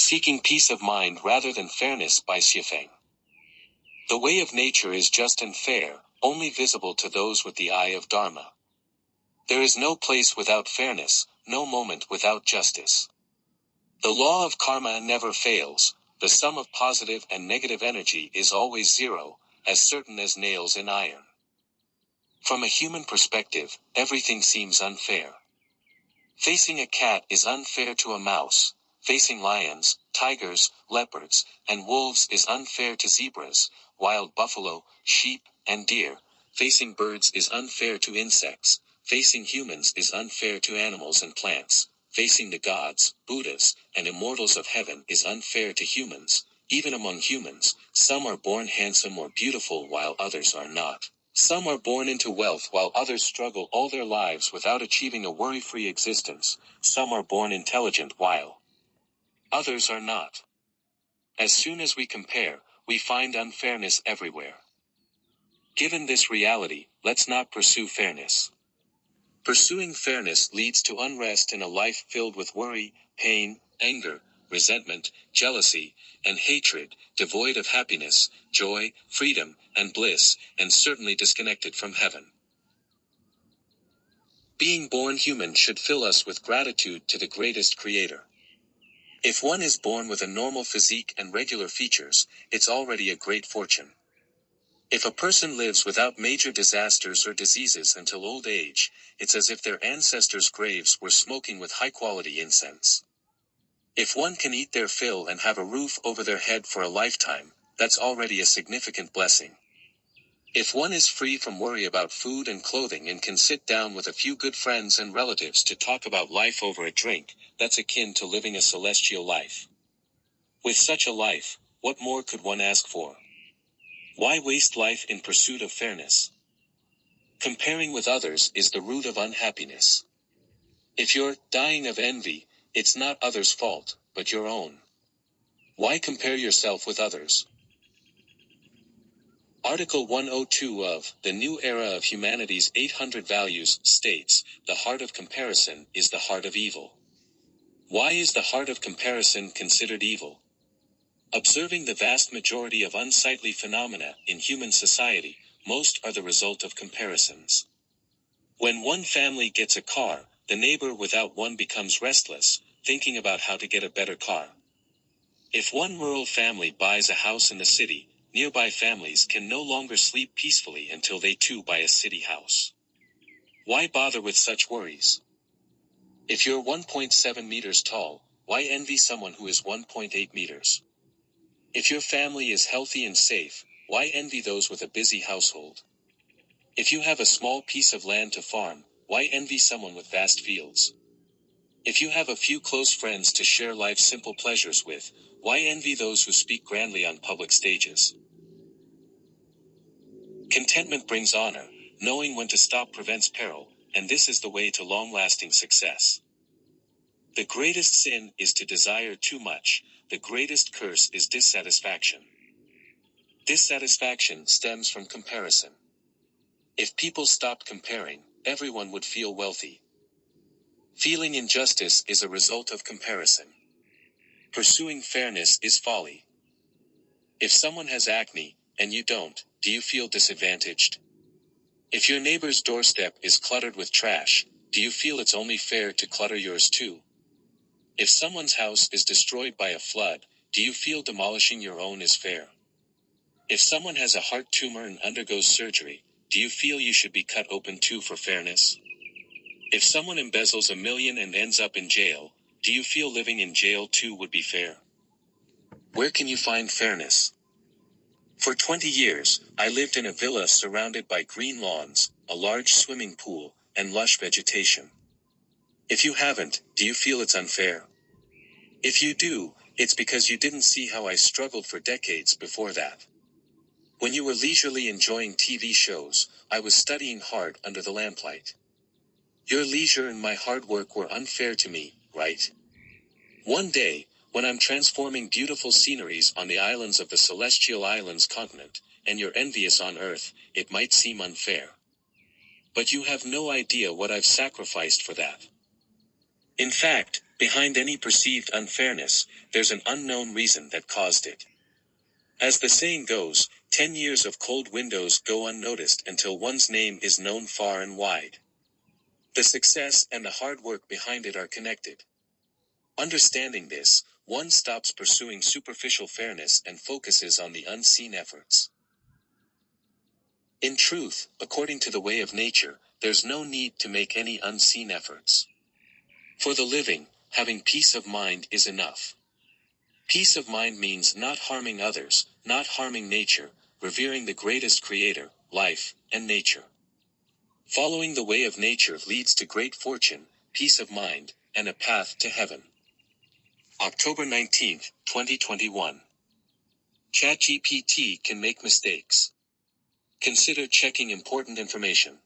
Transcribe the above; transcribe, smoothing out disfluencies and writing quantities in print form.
Seeking Peace of Mind Rather Than Fairness by Xuefeng. The way of nature is just and fair, only visible to those with the eye of Dharma. There is no place without fairness, no moment without justice. The law of karma never fails, the sum of positive and negative energy is always zero, as certain as nails in iron. From a human perspective, everything seems unfair. Facing a cat is unfair to a mouse. Facing lions, tigers, leopards, and wolves is unfair to zebras, wild buffalo, sheep, and deer. Facing birds is unfair to insects. Facing humans is unfair to animals and plants. Facing the gods, Buddhas, and immortals of heaven is unfair to humans. Even among humans, some are born handsome or beautiful while others are not. Some are born into wealth while others struggle all their lives without achieving a worry-free existence. Some are born intelligent while others are not. As soon as we compare, we find unfairness everywhere. Given this reality, let's not pursue fairness. Pursuing fairness leads to unrest in a life filled with worry, pain, anger, resentment, jealousy, and hatred, devoid of happiness, joy, freedom, and bliss, and certainly disconnected from heaven. Being born human should fill us with gratitude to the greatest creator. If one is born with a normal physique and regular features, it's already a great fortune. If a person lives without major disasters or diseases until old age, it's as if their ancestors' graves were smoking with high-quality incense. If one can eat their fill and have a roof over their head for a lifetime, that's already a significant blessing. If one is free from worry about food and clothing and can sit down with a few good friends and relatives to talk about life over a drink, that's akin to living a celestial life. With such a life, what more could one ask for? Why waste life in pursuit of fairness? Comparing with others is the root of unhappiness. If you're dying of envy, it's not others' fault, but your own. Why compare yourself with others? Article 102 of The New Era of Humanity's 800 Values states, "The heart of comparison is the heart of evil." Why is the heart of comparison considered evil? Observing the vast majority of unsightly phenomena in human society, most are the result of comparisons. When one family gets a car, the neighbor without one becomes restless, thinking about how to get a better car. If one rural family buys a house in the city, nearby families can no longer sleep peacefully until they too buy a city house. Why bother with such worries? If you're 1.7 meters tall, why envy someone who is 1.8 meters? If your family is healthy and safe, why envy those with a busy household? If you have a small piece of land to farm, why envy someone with vast fields? If you have a few close friends to share life's simple pleasures with, why envy those who speak grandly on public stages? Contentment brings honor, knowing when to stop prevents peril, and this is the way to long-lasting success. The greatest sin is to desire too much, the greatest curse is dissatisfaction. Dissatisfaction stems from comparison. If people stopped comparing, everyone would feel wealthy. Feeling injustice is a result of comparison. Pursuing fairness is folly. If someone has acne, and you don't, do you feel disadvantaged? If your neighbor's doorstep is cluttered with trash, do you feel it's only fair to clutter yours too? If someone's house is destroyed by a flood, do you feel demolishing your own is fair? If someone has a heart tumor and undergoes surgery, do you feel you should be cut open too for fairness? If someone embezzles $1 million and ends up in jail, do you feel living in jail too would be fair? Where can you find fairness? For 20 years, I lived in a villa surrounded by green lawns, a large swimming pool, and lush vegetation. If you haven't, do you feel it's unfair? If you do, it's because you didn't see how I struggled for decades before that. When you were leisurely enjoying TV shows, I was studying hard under the lamplight. Your leisure and my hard work were unfair to me, right? One day, when I'm transforming beautiful sceneries on the islands of the Celestial Islands continent, and you're envious on Earth, it might seem unfair. But you have no idea what I've sacrificed for that. In fact, Behind any perceived unfairness, there's an unknown reason that caused it. As the saying goes, 10 years of cold windows go unnoticed until one's name is known far and wide. The success and the hard work behind it are connected. Understanding this, one stops pursuing superficial fairness and focuses on the unseen efforts. In truth, according to the way of nature, there's no need to make any unseen efforts. For the living, having peace of mind is enough. Peace of mind means not harming others, not harming nature, revering the greatest creator, life, and nature. Following the way of nature leads to great fortune, peace of mind, and a path to heaven. October 19, 2021. ChatGPT can make mistakes. Consider checking important information.